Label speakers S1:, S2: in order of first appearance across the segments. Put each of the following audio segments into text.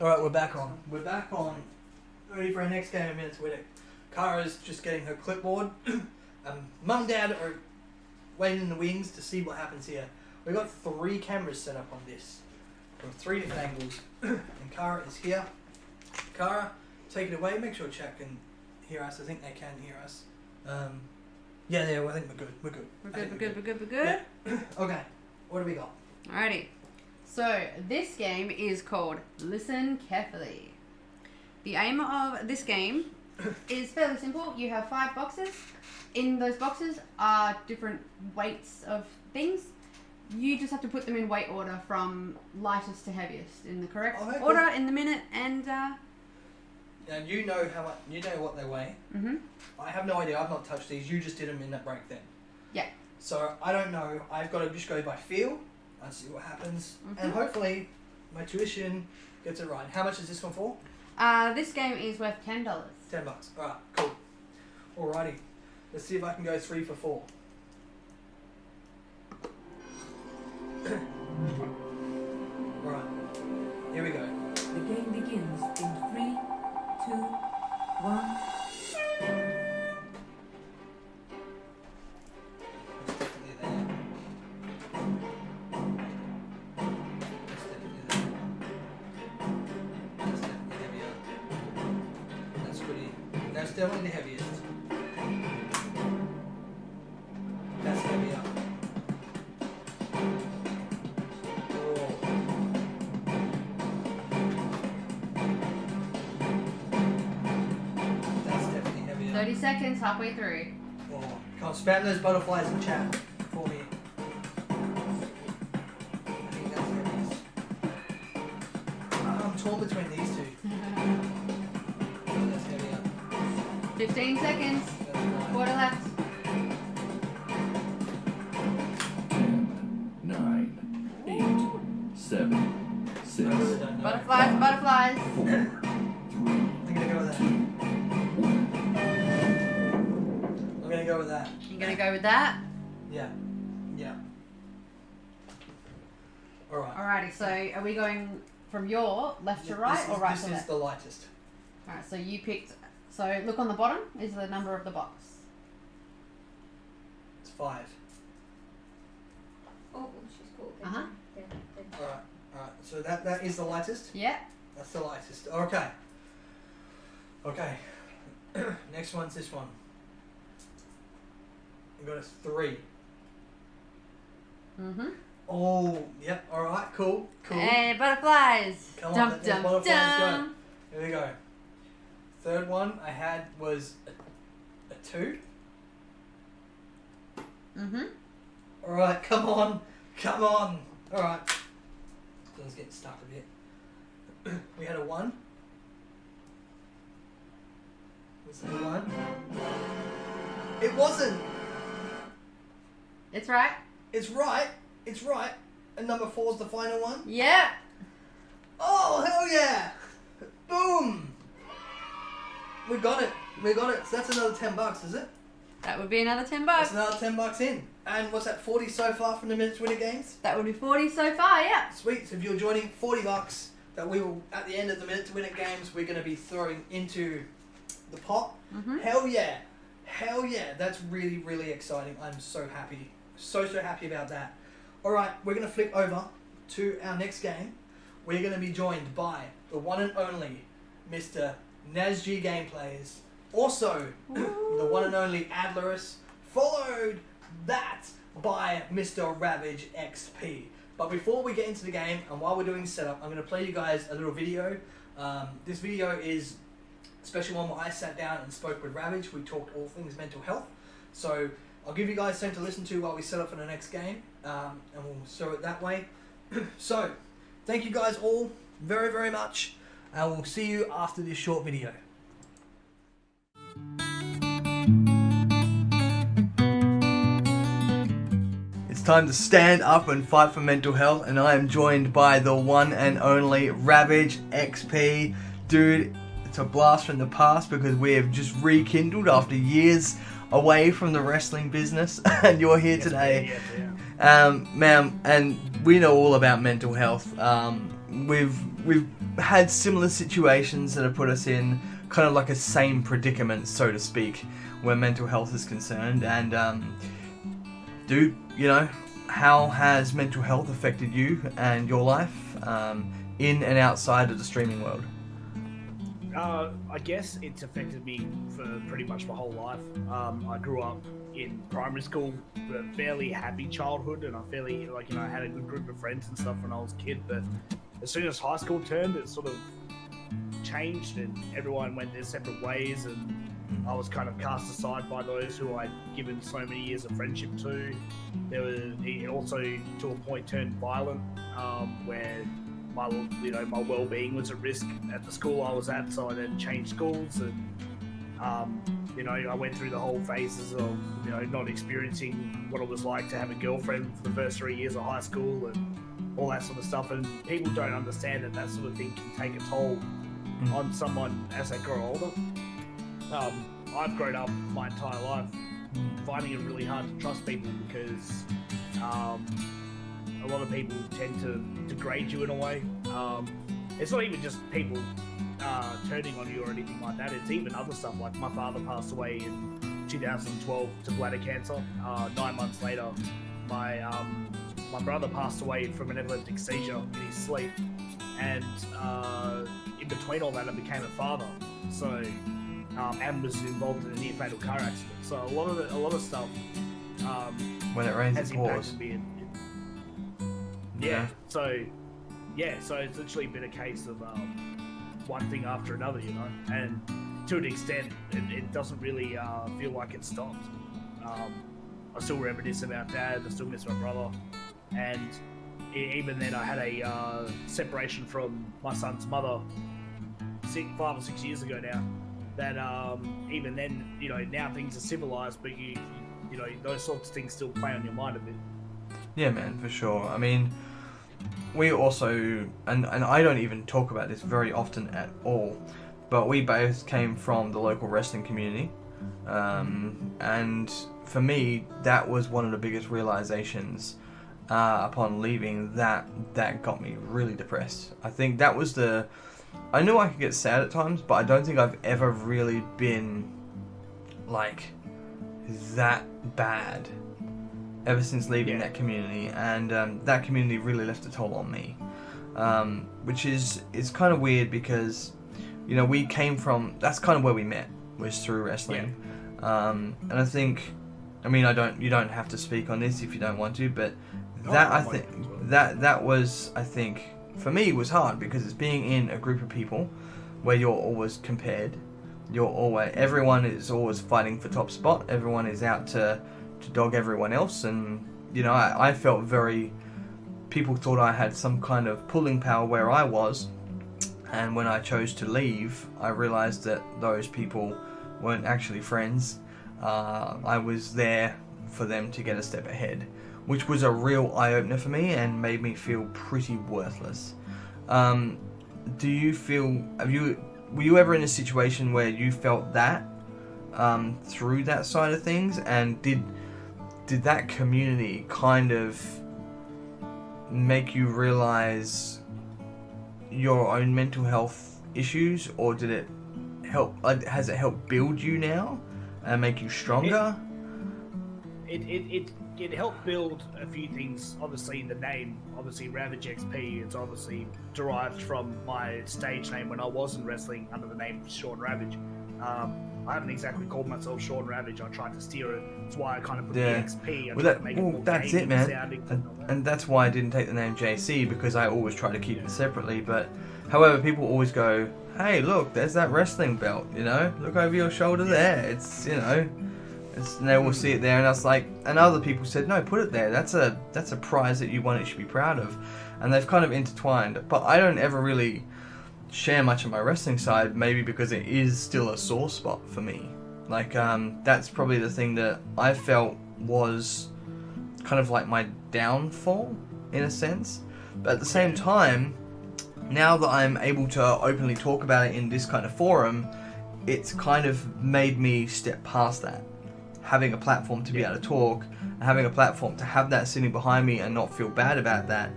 S1: Alright, we're back on. We're back on. Ready for our next game in minutes with it. Kara's just getting her clipboard. Mum and Dad are waiting in the wings to see what happens here. We've got 3 cameras set up on this from 3 different angles. And Kara is here. Kara, take it away. Make sure chat can hear us. I think they can hear us. Yeah, I think we're good. We're good. Yeah. Okay, what do we got?
S2: Alrighty. So, this game is called Listen Carefully. The aim of this game is fairly simple. You have 5 boxes. In those boxes are different weights of things. You just have to put them in weight order from lightest to heaviest in the correct order in the minute, and
S1: now you know how much, you know what they weigh.
S2: Mhm.
S1: I have no idea. I've not touched these. You just did them in that break then.
S2: Yeah.
S1: So I don't know. I've got to just go by feel and see what happens, and hopefully my tuition gets it right. How much is this one for?
S2: This game is worth $10.
S1: $10. All right, cool. Alrighty, let's see if I can go 3 for 4. Right, here we go.
S3: The game begins in 3, 2, 1.
S1: That's definitely the heaviest. That's heavier. Oh. That's definitely heavier.
S2: 30 seconds, halfway through.
S1: Oh. Come on, spam those butterflies in chat for me. I think that's heaviest. I'm torn between these two.
S2: 15 seconds. Quarter left.
S4: 10, 9, 8, 7, 6,
S2: Butterflies.
S4: 4, 3,
S1: I'm gonna go with that.
S4: 2, 1.
S1: I'm gonna go with that.
S2: You're gonna go with that?
S1: Yeah. Alright.
S2: Alrighty, so are we going from your left to right or right to left?
S1: This is the lightest.
S2: Alright, so you picked... So look on the bottom is the number of the box.
S1: It's 5.
S5: Oh, she's cool.
S2: Uh-huh.
S5: Yeah.
S1: Alright. So that is the lightest?
S2: Yeah.
S1: That's the lightest. Okay. Next one's this one. We got a 3.
S2: Mm-hmm.
S1: Oh, yep. Alright, cool.
S2: Hey, butterflies.
S1: Come on,
S2: Dum,
S1: let
S2: dum,
S1: those butterflies
S2: dum.
S1: go. Here we go. Third one I had was a 2.
S2: Mm-hmm.
S1: Alright, come on. Alright. Let's get stuck a bit. We had a 1. Was that a 1? It wasn't.
S2: It's right.
S1: It's right. And number 4 is the final one.
S2: Yeah.
S1: Oh, hell yeah. Boom. We got it. So that's another $10, is it?
S2: That would be another $10.
S1: That's another $10 in. And what's that, 40 so far from the Minutes Winner games?
S2: That would be 40 so far, yeah.
S1: Sweet. So if you're joining, $40 that we will, at the end of the Minute to Win It games, we're going to be throwing into the pot.
S2: Mm-hmm.
S1: Hell yeah. That's really, really exciting. I'm so happy. So happy about that. Alright, we're going to flick over to our next game. We're going to be joined by the one and only Mr. Nazg Gameplays. Also, the one and only Adlerus. Followed that by Mr. RavageXP. But before we get into the game, and while we're doing setup, I'm going to play you guys a little video. This video is a special one where I sat down and spoke with Ravage. We talked all things mental health. So I'll give you guys something to listen to while we set up for the next game. And we'll show it that way. So, thank you guys all very, very much. And we'll see you after this short video. It's time to stand up and fight for mental health, and I am joined by the one and only RavageXP. Dude, it's a blast from the past because we have just rekindled after years away from the wrestling business, and you're here today. Man, and we know all about mental health.
S5: we've had similar situations that have put us in kind of like a same predicament, so to speak, where mental health is concerned. And dude, you know, how has mental health affected you and your life in and outside of the streaming world?
S6: I guess it's affected me for pretty much my whole life. I grew up in primary school, a fairly happy childhood, and I fairly, like, you know, I had a good group of friends and stuff when I was a kid, but as soon as high school turned, it sort of changed and everyone went their separate ways, and I was kind of cast aside by those who I'd given so many years of friendship to. It also, to a point, turned violent, where my well-being was at risk at the school I was at, so I then changed schools, and you know, I went through the whole phases of, you know, not experiencing what it was like to have a girlfriend for the first 3 years of high school and all that sort of stuff, and people don't understand that that sort of thing can take a toll on someone as they grow older. I've grown up my entire life finding it really hard to trust people because a lot of people tend to degrade you in a way. It's not even just people turning on you or anything like that. It's even other stuff. Like, my father passed away in 2012 to bladder cancer. 9 months later, my brother passed away from an epileptic seizure in his sleep, and in between all that, I became a father. So, and was involved in a near fatal car accident. So a lot of stuff
S5: When it rains,
S6: has
S5: it pours.
S6: impacted me. Yeah. So it's literally been a case of one thing after another, you know, and to an extent, it doesn't really feel like it stopped. I still reminisce about Dad. I still miss my brother, and even then, I had a separation from my son's mother 5 or 6 years ago now. That even then, you know, now things are civilized, but you know, those sorts of things still play on your mind a bit.
S5: Yeah, man, for sure. I mean, we also, and I don't even talk about this very often at all, but we both came from the local wrestling community, and for me, that was one of the biggest realizations upon leaving. That got me really depressed. I think that was I knew I could get sad at times, but I don't think I've ever really been like that bad ever since leaving that community, and that community really left a toll on me, which is kind of weird because, you know, we came from, that's kind of where we met, was through wrestling. And I think, I mean, you don't have to speak on this if you don't want to, but that was, I think, for me, was hard because it's being in a group of people where you're always compared. Everyone is always fighting for top spot. Everyone is out to dog everyone else, and, you know, I felt people thought I had some kind of pulling power where I was, and when I chose to leave, I realized that those people weren't actually friends. I was there for them to get a step ahead, which was a real eye-opener for me and made me feel pretty worthless. Do you feel, were you ever in a situation where you felt that through that side of things, and did that community kind of make you realize your own mental health issues, or did it help, has it helped build you now and make you stronger?
S6: It helped build a few things. Obviously, the name, RavageXP, it's obviously derived from my stage name when I was in wrestling under the name Sean Ravage. I haven't exactly called myself Sean Ravage. I tried to steer it. That's why I kind of put the XP. I tried to make it more
S5: that's it, man.
S6: sounding.
S5: And that's why I didn't take the name JC, because I always try to keep it separately. But, however, people always go, hey, look, there's that wrestling belt, you know? Look over your shoulder there. It's, you know... and they will see it there, and I was like, and other people said, no, put it there. That's a prize that you want, it should be proud of. And they've kind of intertwined. But I don't ever really share much of my wrestling side, maybe because it is still a sore spot for me. Like, that's probably the thing that I felt was kind of like my downfall, in a sense. But at the same time, now that I'm able to openly talk about it in this kind of forum, it's kind of made me step past that. Having a platform to be able to talk, having a platform to have that sitting behind me and not feel bad about that,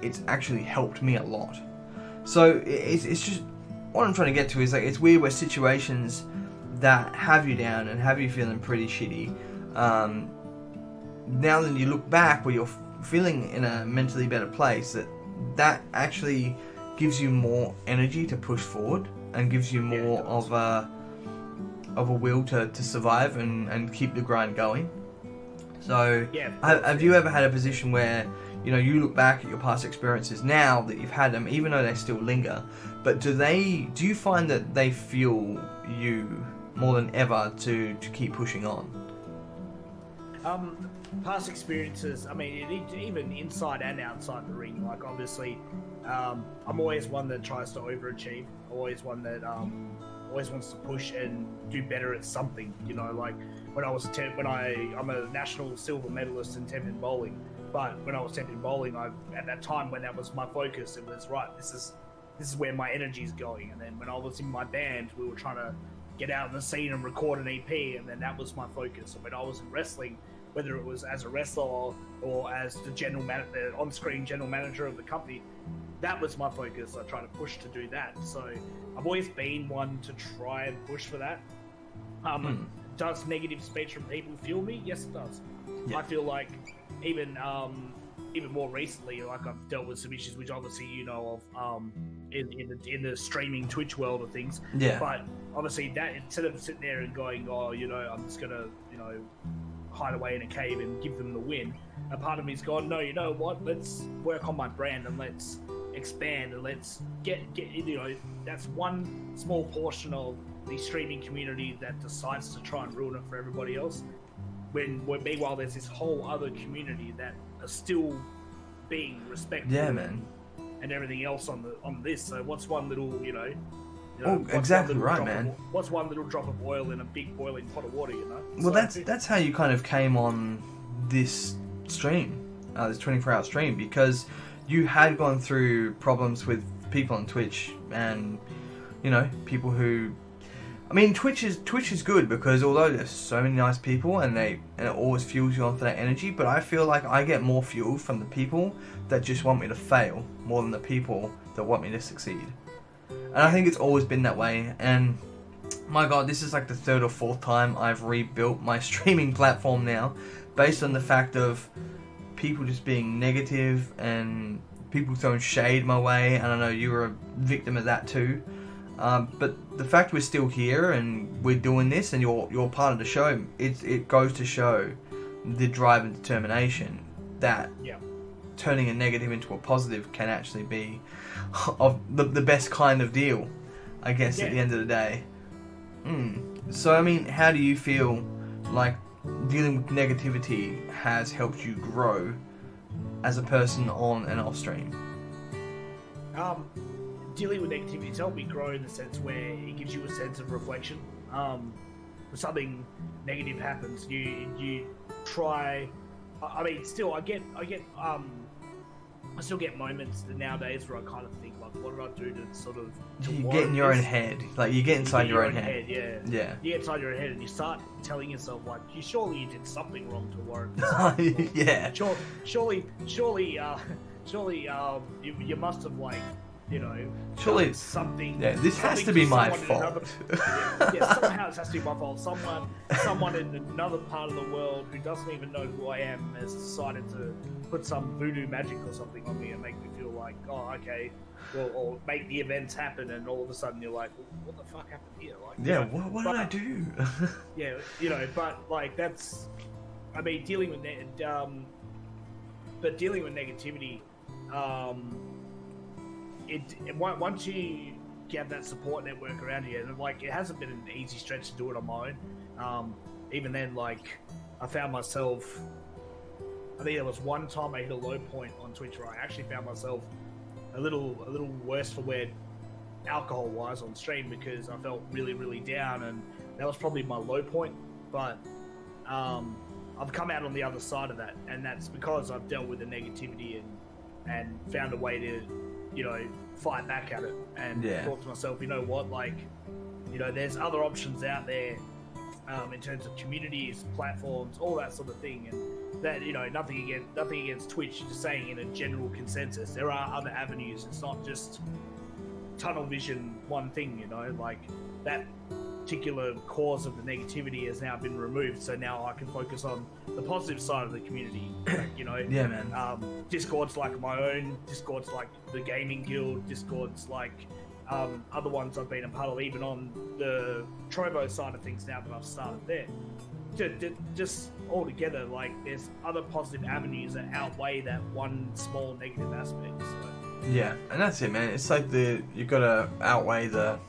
S5: it's actually helped me a lot. So it's just what I'm trying to get to is like it's weird where situations that have you down and have you feeling pretty shitty. Now that you look back, where you're feeling in a mentally better place, that actually gives you more energy to push forward and gives you more of a will to survive and keep the grind going. So have you ever had a position where you look back at your past experiences now that you've had them, even though they still linger, but do you find that they fuel you more than ever to keep pushing on?
S6: Past experiences, I mean, even inside and outside the ring, like obviously, I'm always one that tries to overachieve, always one that always wants to push and do better at something, like when I was I'm a national silver medalist in 10-pin bowling, but when I was 10-pin bowling, at that time when that was my focus, it was right, this is where my energy is going. And then when I was in my band, we were trying to get out in the scene and record an EP, and then that was my focus. And when I was in wrestling, whether it was as a wrestler or as the on-screen general manager of the company, that was my focus. I try to push to do that. So I've always been one to try and push for that. Does negative speech from people fuel me? Yes, it does. Yeah. I feel like even more recently, like I've dealt with some issues which obviously in the streaming Twitch world of things. Yeah. But obviously that, instead of sitting there and going, I'm just gonna hide away in a cave and give them the win, a part of me's gone, no, you know what, let's work on my brand and let's expand and let's get that's one small portion of the streaming community that decides to try and ruin it for everybody else, meanwhile there's this whole other community that are still being respectful, and everything else on this. So what's one little
S5: exactly right, man.
S6: What's one little drop of oil in a big boiling pot of water,
S5: Well, that's how you kind of came on this stream, this 24-hour stream, because you had gone through problems with people on Twitch and people who, I mean, Twitch is good because although there's so many nice people and it always fuels you on for that energy, but I feel like I get more fuel from the people that just want me to fail more than the people that want me to succeed. And I think it's always been that way. And my God, this is like the 3rd or 4th time I've rebuilt my streaming platform now, based on the fact of people just being negative and people throwing shade my way. And I know you were a victim of that too. But the fact we're still here and we're doing this and you're part of the show, it goes to show the drive and determination that turning a negative into a positive can actually be of the best kind of deal, I guess, at the end of the day. So, I mean, how do you feel like dealing with negativity has helped you grow as a person on and off stream?
S6: Dealing with negativity has helped me grow in the sense where it gives you a sense of reflection. When something negative happens, you try. I mean, still, I still get moments nowadays where I kind of think, like, what did I do to sort of...
S5: You get in your own head. Like, you get inside your own head.
S6: Yeah. You get inside your own head and you start telling yourself, like, surely you did something wrong to warrant this.
S5: Yeah.
S6: Surely, you must have, like,
S5: surely
S6: something.
S5: Yeah, this has to be my fault.
S6: Somehow it has to be my fault. Someone in another part of the world who doesn't even know who I am has decided to put some voodoo magic or something on me and make me feel like, oh, okay, or make the events happen, and all of a sudden you're like, what the fuck happened here? Like,
S5: what did I do?
S6: But like that's, I mean, dealing with negativity. Once you get that support network around you, and like it hasn't been an easy stretch to do it on my own. Even then, like I found myself. I think there was one time I hit a low point on Twitch where I actually found myself a little worse for wear, alcohol-wise, on stream, because I felt really, really down, and that was probably my low point. But I've come out on the other side of that, and that's because I've dealt with the negativity and found a way to, fight back at it and thought to myself, you know what, like, there's other options out there in terms of communities, platforms, all that sort of thing, and that, you know, nothing against Twitch, just saying in a general consensus, there are other avenues. It's not just tunnel vision, one thing, you know, like that particular cause of the negativity has now been removed, so now I can focus on the positive side of the community. Like, you know,
S5: Yeah, man.
S6: Discords like my own, Discords like the Gaming Guild, Discords like other ones I've been a part of, even on the Trovo side of things now that I've started there. Just all together, like, there's other positive avenues that outweigh that one small negative aspect. So.
S5: Yeah, and that's it, man. It's like you've got to outweigh the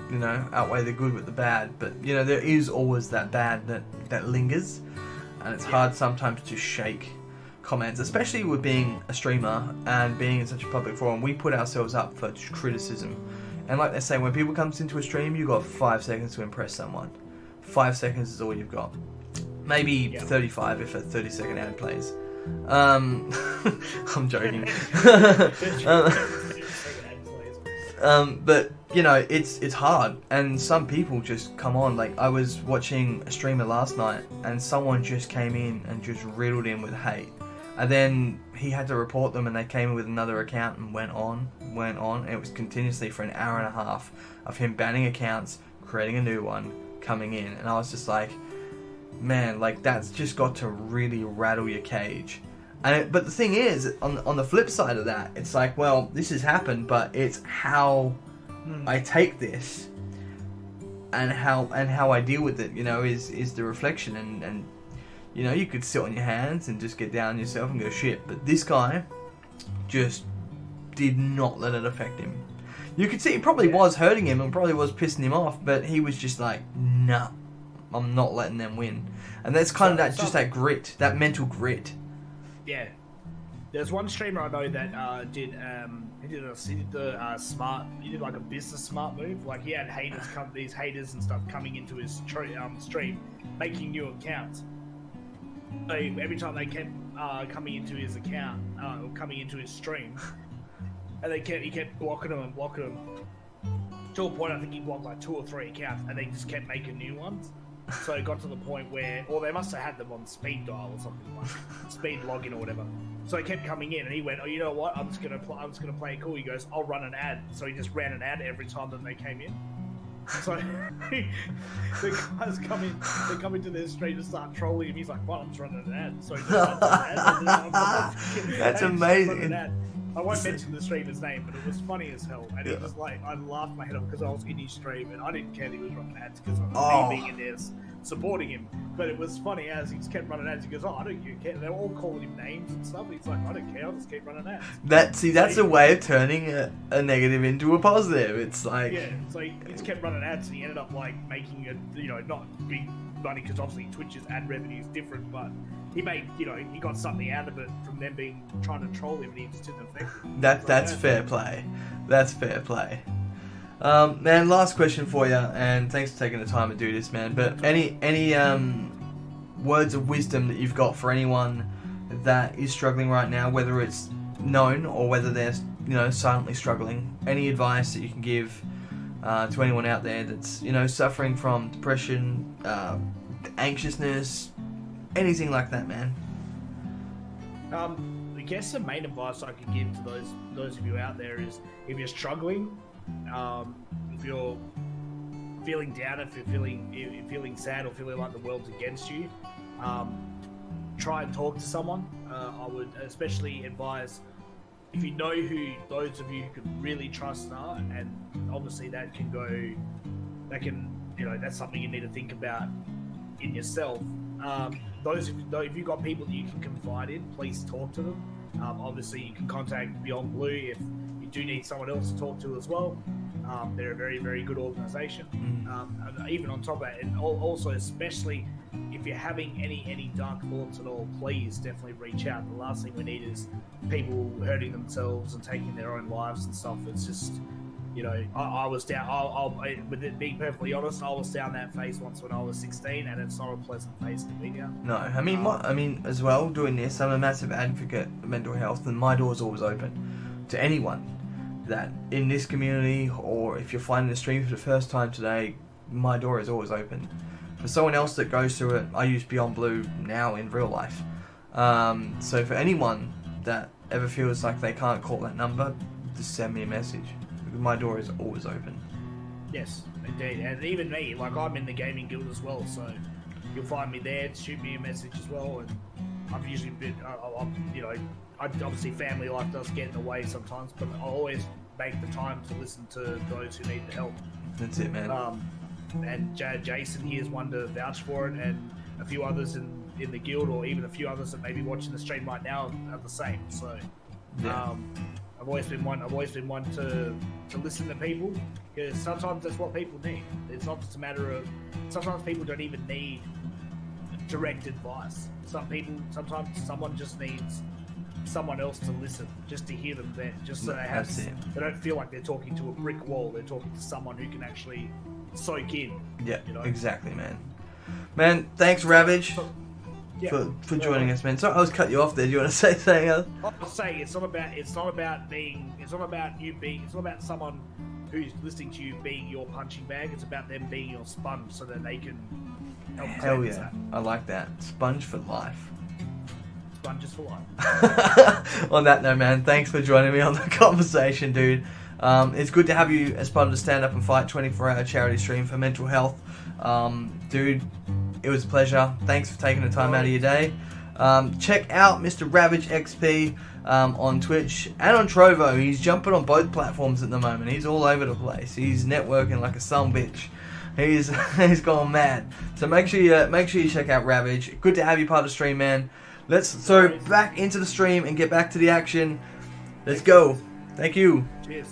S5: good with the bad. But, you know, there is always that bad that lingers. And it's hard sometimes to shake comments, especially with being a streamer and being in such a public forum. We put ourselves up for criticism. And like they say, when people comes into a stream, you've got 5 seconds to impress someone. 5 seconds is all you've got. Maybe 35 if a 30-second ad plays. I'm joking. But, you know, it's hard, and some people just come on. Like, I was watching a streamer last night, and someone just came in and just riddled him with hate. And then he had to report them, and they came in with another account and went on. And it was continuously for an hour and a half of him banning accounts, creating a new one, coming in. And I was just like, man, like, that's just got to really rattle your cage. But the thing is, on the flip side of that, it's like, well, this has happened, but it's how I take this and how I deal with it, you know, is the reflection. And you know, you could sit on your hands and just get down on yourself and go shit. But this guy just did not let it affect him. You could see it probably was hurting him and probably was pissing him off, but he was just like, nah, I'm not letting them win. And that's kind of that grit, that mental grit.
S6: Yeah, there's one streamer I know that did like a business smart move. Like, he had these haters and stuff coming into his stream, making new accounts. So every time they kept coming into his account, or coming into his stream, and he kept blocking them, to a point I think he blocked like 2 or 3 accounts, and they just kept making new ones. So it got to the point where, or they must have had them on speed dial or something, like speed login or whatever. So he kept coming in, and he went, "Oh, you know what? I'm just gonna play it cool." He goes, "I'll run an ad." So he just ran an ad every time that they came in. So the guys come into their stream and start trolling him. He's like, "Fine, I'm just running an ad." So he just runs an ad.
S5: That's amazing.
S6: I won't mention the streamer's name, but it was funny as hell. And it was like, I laughed my head off because I was in his stream and I didn't care that he was running ads because of me being in there supporting him. But it was funny as he just kept running ads. He goes, "Oh, I don't care." They're all calling him names and stuff. He's like, "I don't care. I'll just keep running ads."
S5: That's a way of turning a negative into a positive. It's like,
S6: yeah, so he just kept running ads and he ended up like making it, you know, not big money because obviously Twitch's ad revenue is different, but he made, you know, he got something out of it from them trying to troll him, and he just didn't affect him. That's
S5: fair play. That's fair play. Man, last question for you, and thanks for taking the time to do this, man. But any words of wisdom that you've got for anyone that is struggling right now, whether it's known or whether they're, you know, silently struggling? Any advice that you can give to anyone out there that's, you know, suffering from depression, anxiousness, anything like that, man?
S6: I guess the main advice I could give to those of you out there is, if you're struggling, if you're feeling down, if you're feeling sad or feeling like the world's against you, try and talk to someone. I would especially advise, if you know who those of you who can really trust are, and obviously that's something you need to think about in yourself. If you've got people that you can confide in, please talk to them. Obviously, you can contact Beyond Blue if you do need someone else to talk to as well. They're a very, very good organisation. And even on top of that, and also especially if you're having any dark thoughts at all, please definitely reach out. The last thing we need is people hurting themselves and taking their own lives and stuff. It's just, you know, I was down. With it being perfectly honest, I was down that phase once when I was 16, and it's not a pleasant phase to be down.
S5: No, I mean, as well, doing this, I'm a massive advocate of mental health, and my door's always open to anyone that in this community, or if you're finding the stream for the first time today, my door is always open. For someone else that goes through it, I use Beyond Blue now in real life. So for anyone that ever feels like they can't call that number, just send me a message. My door is always open.
S6: Yes, indeed. And even me, like I'm in the gaming guild as well, so you'll find me there. Shoot me a message as well. And I've usually been, obviously family life does get in the way sometimes, but I always make the time to listen to those who need the help.
S5: That's it, man.
S6: And Jason here is one to vouch for it, and a few others in the guild, or even a few others that may be watching the stream right now are the same. So,
S5: Yeah.
S6: I've always been one to listen to people, because sometimes that's what people need. It's not just a matter of, sometimes people don't even need direct advice. Sometimes someone just needs someone else to listen, just to hear them vent, just so they don't feel like they're talking to a brick wall. They're talking to someone who can actually soak in.
S5: Yeah,
S6: you know?
S5: exactly, man. Man, thanks, Ravage,
S6: Yeah.
S5: for joining us, man. Sorry, I was cut you off there. Do you want to say something else?
S6: I'll say it's not about someone who's listening to you being your punching bag. It's about them being your sponge, so that they can help.
S5: Hell
S6: cleanse
S5: yeah,
S6: that.
S5: I like that. Sponge for life.
S6: Sponges for life.
S5: On that note, man, thanks for joining me on the conversation, dude. It's good to have you as part of the Stand Up and Fight 24-hour charity stream for mental health. Dude, it was a pleasure. Thanks for taking the time out of your day. Check out Mr. RavageXP on Twitch and on Trovo. He's jumping on both platforms at the moment. He's all over the place. He's networking like a son bitch. He's gone mad. So make sure you check out Ravage. Good to have you part of the stream, man. Let's throw back into the stream and get back to the action. Let's go. Thank you.
S6: Cheers.